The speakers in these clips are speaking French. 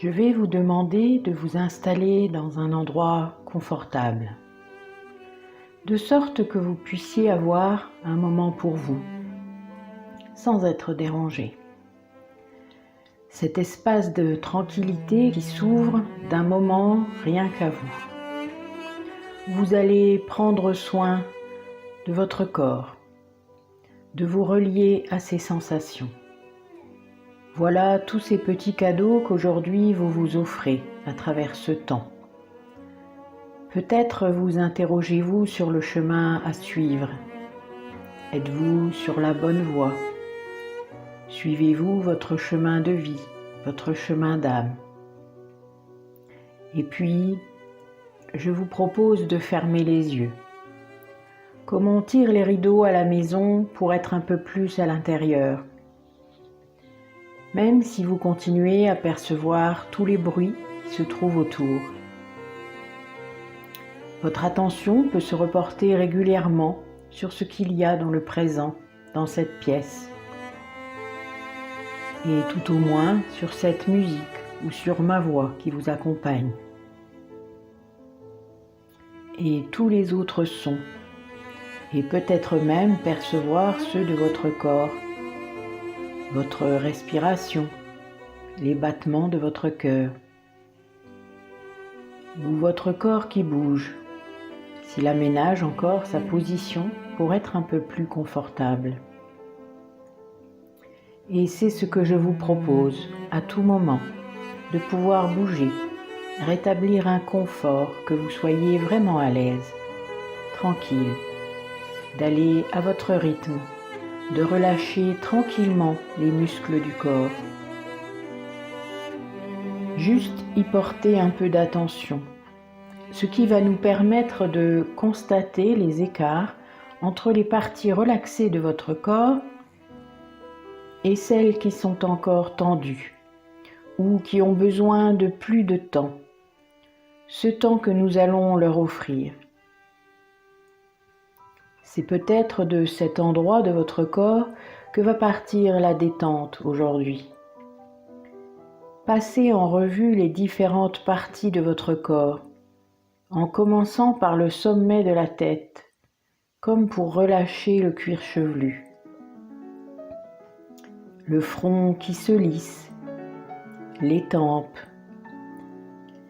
Je vais vous demander de vous installer dans un endroit confortable, de sorte que vous puissiez avoir un moment pour vous, sans être dérangé. Cet espace de tranquillité qui s'ouvre d'un moment rien qu'à vous. Vous allez prendre soin de votre corps, de vous relier à ses sensations. Voilà tous ces petits cadeaux qu'aujourd'hui vous vous offrez à travers ce temps. Peut-être vous interrogez-vous sur le chemin à suivre. Êtes-vous sur la bonne voie? Suivez-vous votre chemin de vie, votre chemin d'âme? Et puis, je vous propose de fermer les yeux. Comme on tire les rideaux à la maison pour être un peu plus à l'intérieur. Même si vous continuez à percevoir tous les bruits qui se trouvent autour. Votre attention peut se reporter régulièrement sur ce qu'il y a dans le présent, dans cette pièce. Et tout au moins sur cette musique ou sur ma voix qui vous accompagne. Et tous les autres sons. Et peut-être même percevoir ceux de votre corps. Votre respiration, les battements de votre cœur, ou votre corps qui bouge, s'il aménage encore sa position pour être un peu plus confortable. Et c'est ce que je vous propose à tout moment, de pouvoir bouger, rétablir un confort, que vous soyez vraiment à l'aise, tranquille, d'aller à votre rythme, de relâcher tranquillement les muscles du corps. Juste y porter un peu d'attention, ce qui va nous permettre de constater les écarts entre les parties relaxées de votre corps et celles qui sont encore tendues ou qui ont besoin de plus de temps, ce temps que nous allons leur offrir. C'est peut-être de cet endroit de votre corps que va partir la détente aujourd'hui. Passez en revue les différentes parties de votre corps, en commençant par le sommet de la tête, comme pour relâcher le cuir chevelu. Le front qui se lisse, les tempes.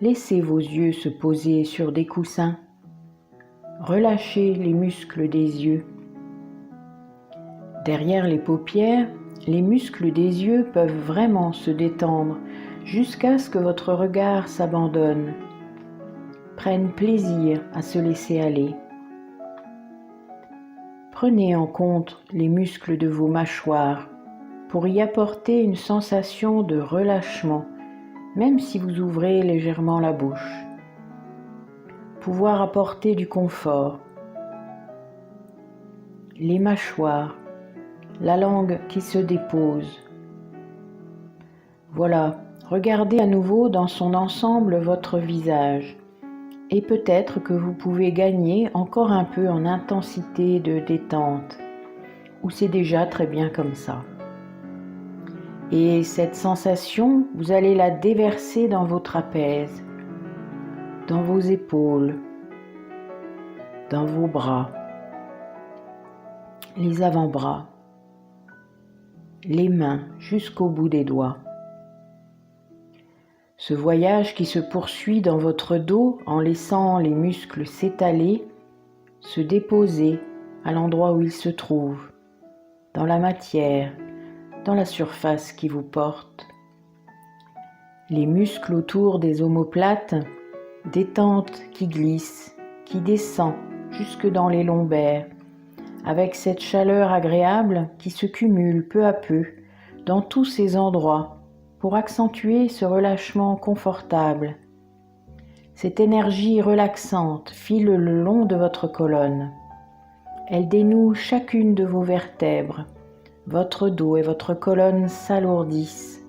Laissez vos yeux se poser sur des coussins. Relâchez les muscles des yeux. Derrière les paupières, les muscles des yeux peuvent vraiment se détendre jusqu'à ce que votre regard s'abandonne, prenne plaisir à se laisser aller. Prenez en compte les muscles de vos mâchoires pour y apporter une sensation de relâchement, même si vous ouvrez légèrement la bouche. Pouvoir apporter du confort. Les mâchoires, la langue qui se dépose. Voilà, regardez à nouveau dans son ensemble votre visage et peut-être que vous pouvez gagner encore un peu en intensité de détente ou c'est déjà très bien comme ça. Et cette sensation, vous allez la déverser dans vos trapèzes, dans vos épaules, dans vos bras, les avant-bras, les mains jusqu'au bout des doigts. Ce voyage qui se poursuit dans votre dos en laissant les muscles s'étaler, se déposer à l'endroit où ils se trouvent, dans la matière, dans la surface qui vous porte. Les muscles autour des omoplates, détente qui glisse, qui descend jusque dans les lombaires, avec cette chaleur agréable qui se cumule peu à peu dans tous ces endroits pour accentuer ce relâchement confortable. Cette énergie relaxante file le long de votre colonne. Elle dénoue chacune de vos vertèbres. Votre dos et votre colonne s'alourdissent.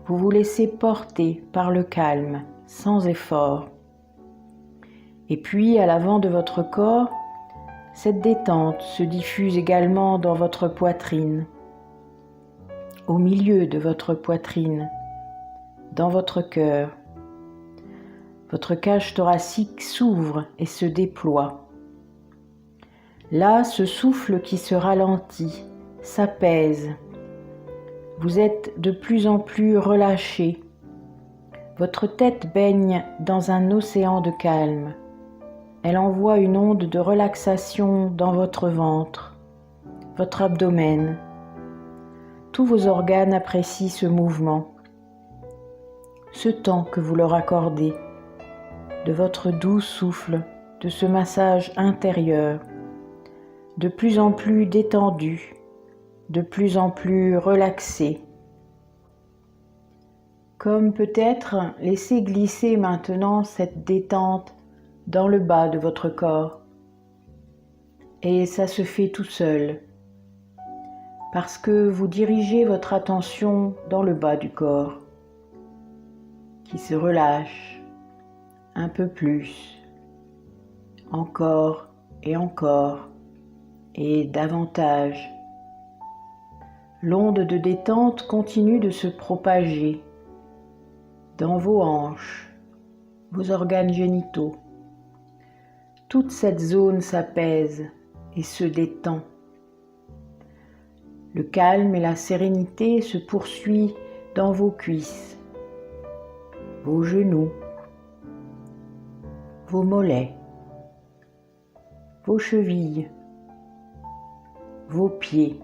Vous vous laissez porter par le calme, sans effort. Et puis, à l'avant de votre corps, cette détente se diffuse également dans votre poitrine, au milieu de votre poitrine, dans votre cœur. Votre cage thoracique s'ouvre et se déploie. Là, ce souffle qui se ralentit, s'apaise. Vous êtes de plus en plus relâché. Votre tête baigne dans un océan de calme. Elle envoie une onde de relaxation dans votre ventre, votre abdomen. Tous vos organes apprécient ce mouvement, ce temps que vous leur accordez, de votre doux souffle, de ce massage intérieur, de plus en plus détendu, de plus en plus relaxé. Comme peut-être laisser glisser maintenant cette détente dans le bas de votre corps. Et ça se fait tout seul, parce que vous dirigez votre attention dans le bas du corps, qui se relâche un peu plus, encore et davantage. L'onde de détente continue de se propager dans vos hanches, vos organes génitaux. Toute cette zone s'apaise et se détend. Le calme et la sérénité se poursuivent dans vos cuisses, vos genoux, vos mollets, vos chevilles, vos pieds.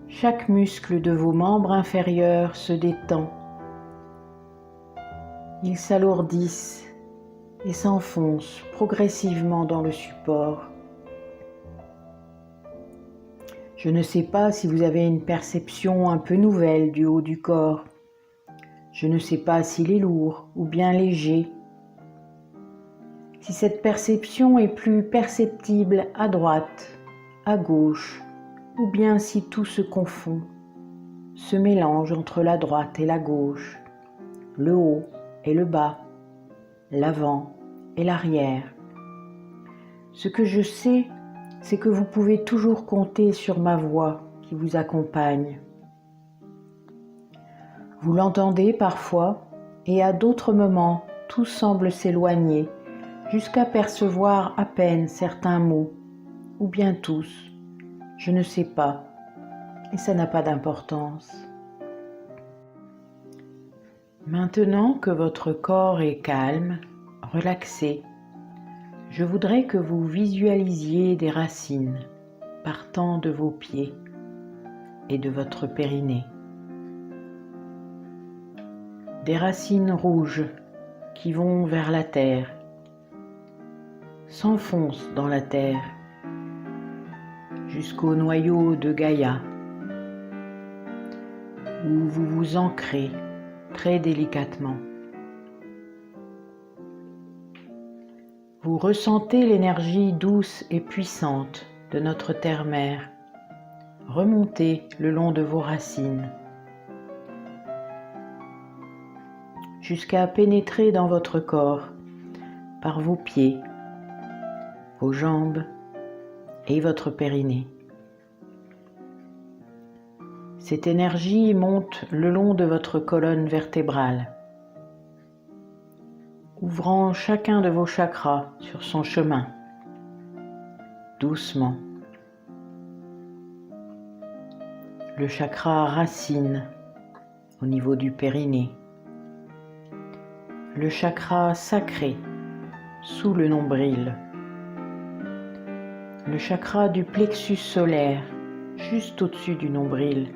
Chaque muscle de vos membres inférieurs se détend. Ils s'alourdissent et s'enfoncent progressivement dans le support. Je ne sais pas si vous avez une perception un peu nouvelle du haut du corps. Je ne sais pas s'il est lourd ou bien léger. Si cette perception est plus perceptible à droite, à gauche, ou bien si tout se confond, se mélange entre la droite et la gauche, le haut et le bas, l'avant et l'arrière. Ce que je sais, c'est que vous pouvez toujours compter sur ma voix qui vous accompagne. Vous l'entendez parfois et à d'autres moments, tout semble s'éloigner jusqu'à percevoir à peine certains mots, ou bien tous, je ne sais pas, et ça n'a pas d'importance. Maintenant que votre corps est calme, relaxé, je voudrais que vous visualisiez des racines partant de vos pieds et de votre périnée. Des racines rouges qui vont vers la terre, s'enfoncent dans la terre jusqu'au noyau de Gaïa, où vous vous ancrez très délicatement. Vous ressentez l'énergie douce et puissante de notre terre-mère remonter le long de vos racines jusqu'à pénétrer dans votre corps par vos pieds, vos jambes et votre périnée. Cette énergie monte le long de votre colonne vertébrale, ouvrant chacun de vos chakras sur son chemin, doucement. Le chakra racine au niveau du périnée, le chakra sacré sous le nombril, le chakra du plexus solaire juste au-dessus du nombril,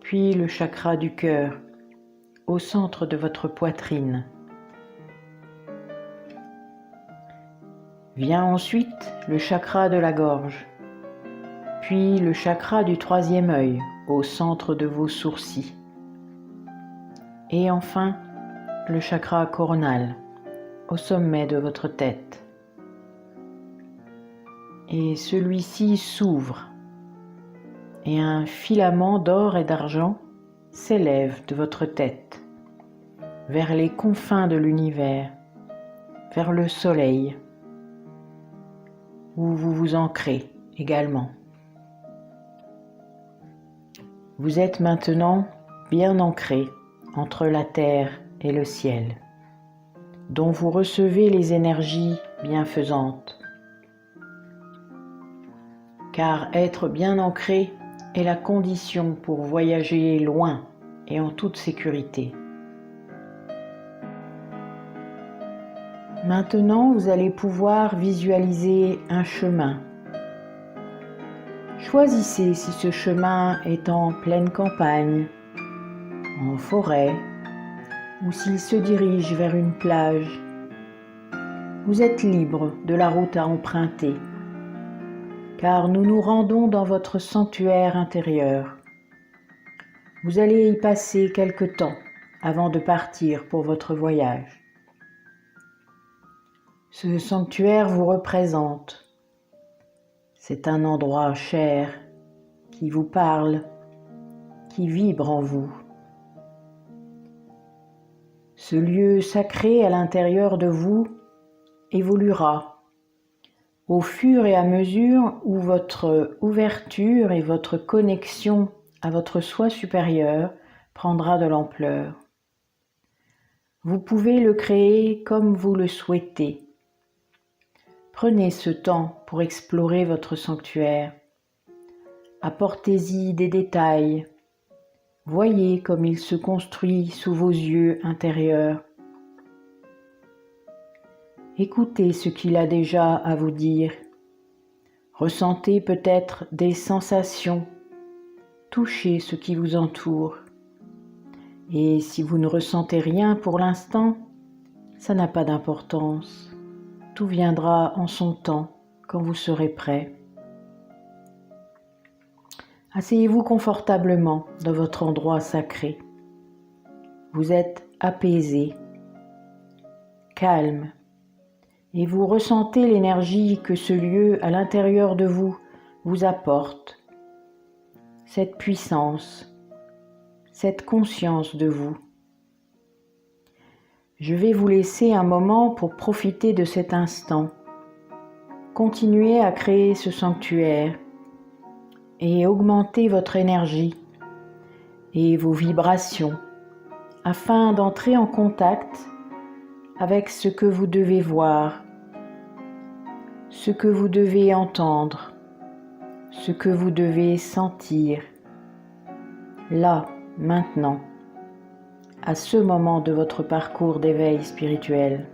puis le chakra du cœur au centre de votre poitrine. Vient ensuite le chakra de la gorge, puis le chakra du troisième œil au centre de vos sourcils, et enfin le chakra coronal au sommet de votre tête. Et celui-ci s'ouvre et un filament d'or et d'argent s'élève de votre tête vers les confins de l'univers, vers le soleil, où vous vous ancrez également. Vous êtes maintenant bien ancré entre la terre et le ciel, dont vous recevez les énergies bienfaisantes. Car être bien ancré est la condition pour voyager loin et en toute sécurité. Maintenant, vous allez pouvoir visualiser un chemin. Choisissez si ce chemin est en pleine campagne, en forêt, ou s'il se dirige vers une plage. Vous êtes libre de la route à emprunter, car nous nous rendons dans votre sanctuaire intérieur. Vous allez y passer quelque temps avant de partir pour votre voyage. Ce sanctuaire vous représente. C'est un endroit cher qui vous parle, qui vibre en vous. Ce lieu sacré à l'intérieur de vous évoluera au fur et à mesure où votre ouverture et votre connexion à votre soi supérieur prendra de l'ampleur. Vous pouvez le créer comme vous le souhaitez. Prenez ce temps pour explorer votre sanctuaire. Apportez-y des détails. Voyez comme il se construit sous vos yeux intérieurs. Écoutez ce qu'il a déjà à vous dire. Ressentez peut-être des sensations. Touchez ce qui vous entoure. Et si vous ne ressentez rien pour l'instant, ça n'a pas d'importance. Tout viendra en son temps, quand vous serez prêt. Asseyez-vous confortablement dans votre endroit sacré. Vous êtes apaisé, calme, et vous ressentez l'énergie que ce lieu à l'intérieur de vous apporte, cette puissance, cette conscience de vous. Je vais vous laisser un moment pour profiter de cet instant. Continuez à créer ce sanctuaire et augmentez votre énergie et vos vibrations afin d'entrer en contact avec ce que vous devez voir, ce que vous devez entendre, ce que vous devez sentir, là, maintenant, à ce moment de votre parcours d'éveil spirituel.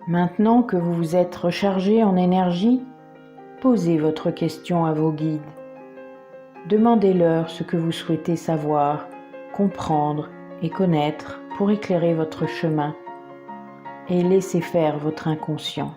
Maintenant que vous vous êtes rechargé en énergie, posez votre question à vos guides. Demandez-leur ce que vous souhaitez savoir, comprendre et connaître pour éclairer votre chemin et laissez faire votre inconscient.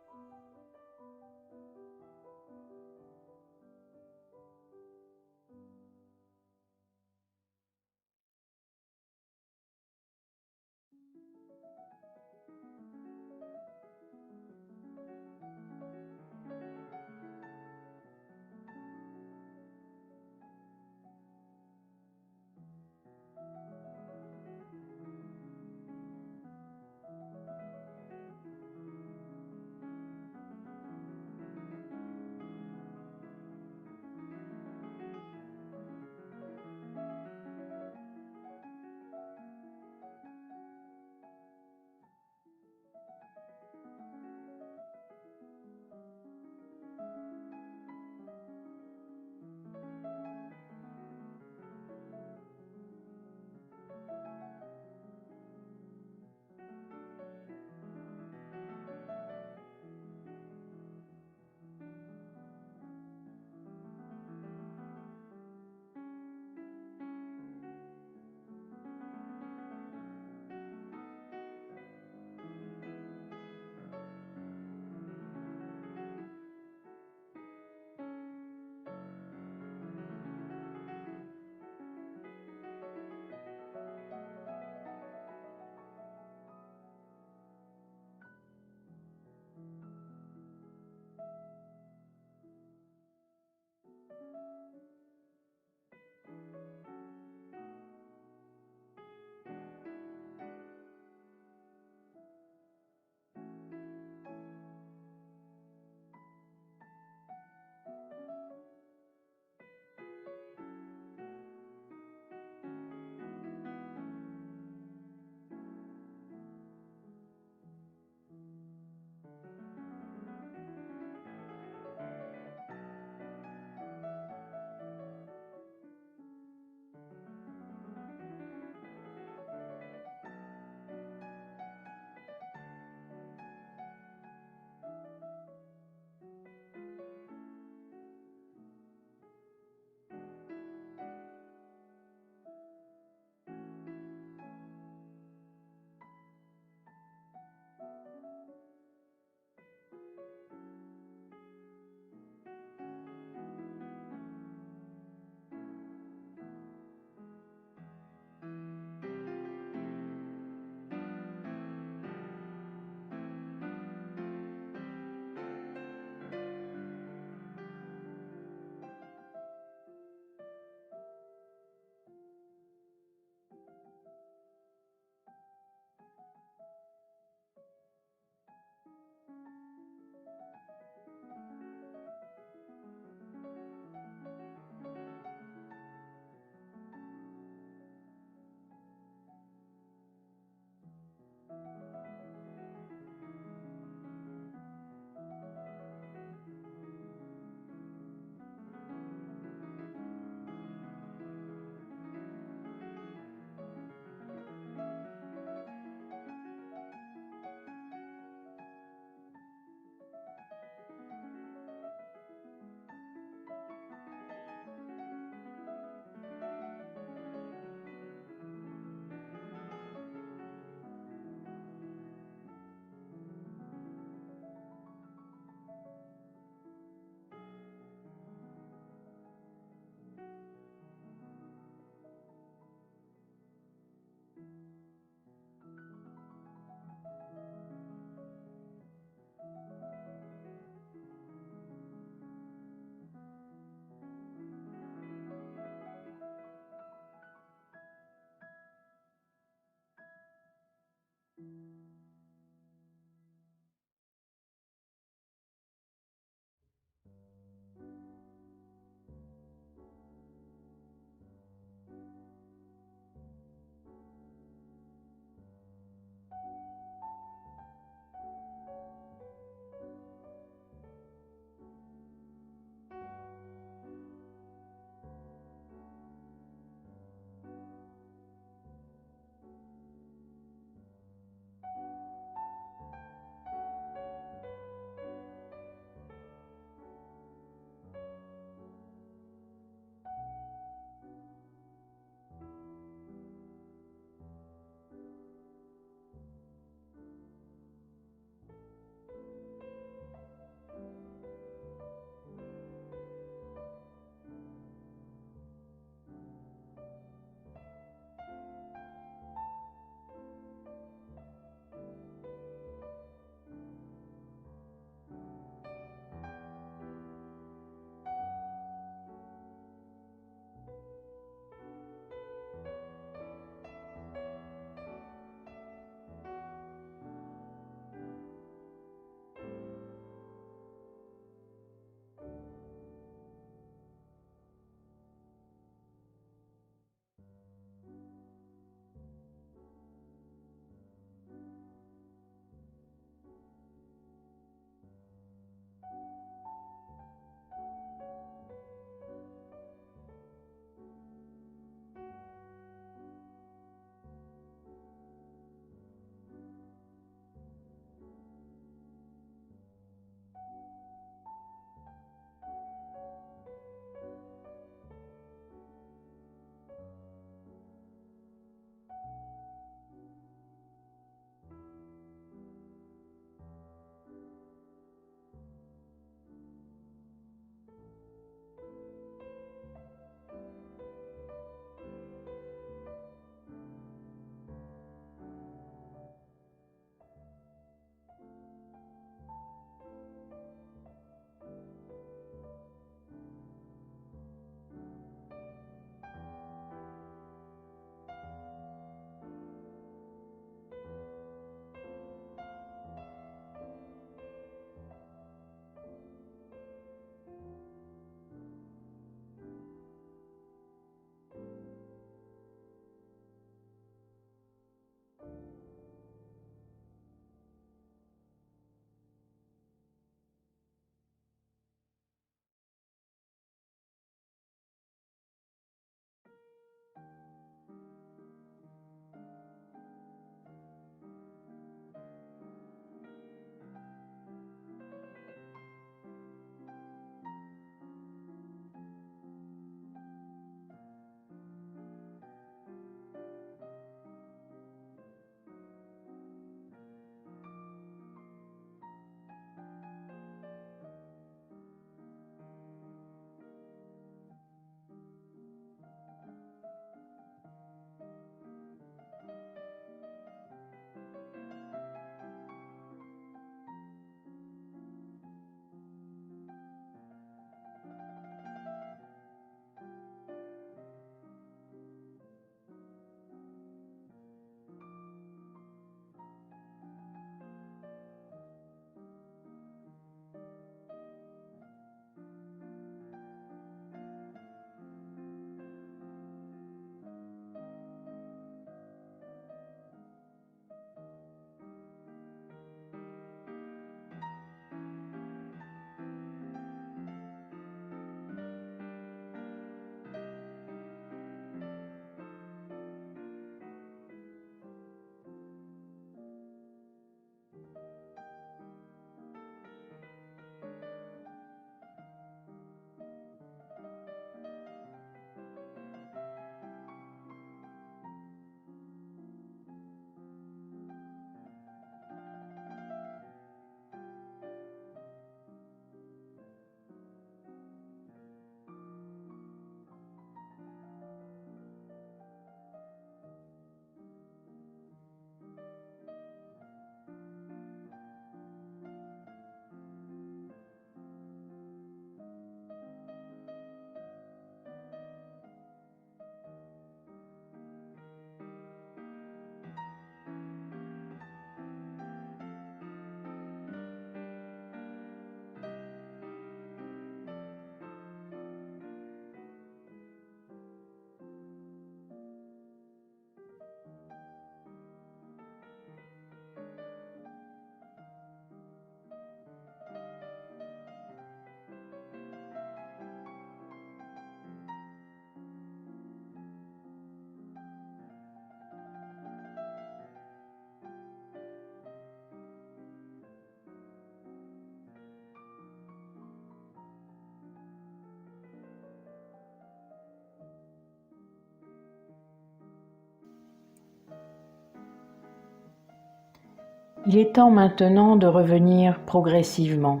Il est temps maintenant de revenir progressivement.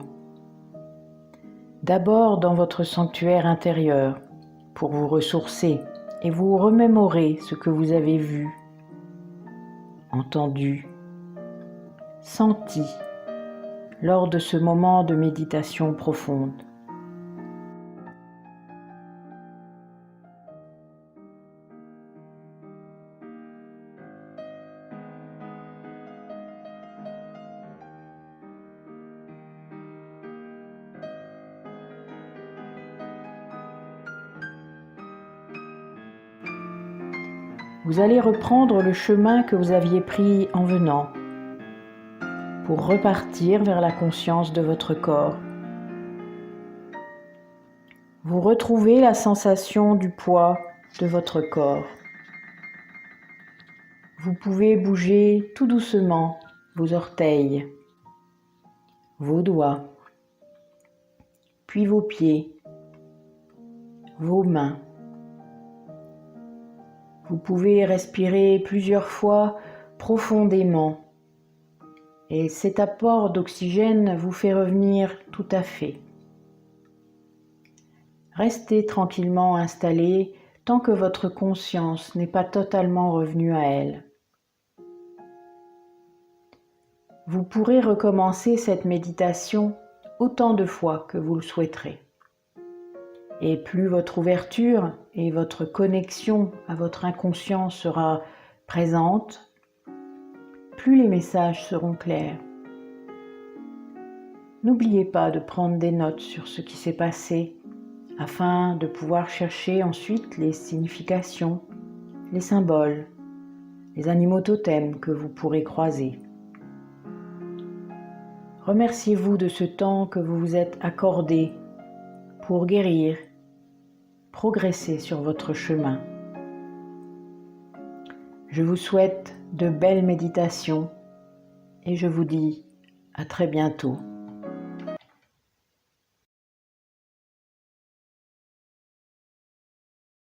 D'abord dans votre sanctuaire intérieur, pour vous ressourcer et vous remémorer ce que vous avez vu, entendu, senti lors de ce moment de méditation profonde. Vous allez reprendre le chemin que vous aviez pris en venant pour repartir vers la conscience de votre corps. Vous retrouvez la sensation du poids de votre corps. Vous pouvez bouger tout doucement vos orteils, vos doigts, puis vos pieds, vos mains. Vous pouvez respirer plusieurs fois profondément et cet apport d'oxygène vous fait revenir tout à fait. Restez tranquillement installé tant que votre conscience n'est pas totalement revenue à elle. Vous pourrez recommencer cette méditation autant de fois que vous le souhaiterez. Et plus votre ouverture et votre connexion à votre inconscient sera présente, plus les messages seront clairs. N'oubliez pas de prendre des notes sur ce qui s'est passé afin de pouvoir chercher ensuite les significations, les symboles, les animaux totems que vous pourrez croiser. Remerciez-vous de ce temps que vous vous êtes accordé pour guérir, progresser sur votre chemin. Je vous souhaite de belles méditations et je vous dis à très bientôt.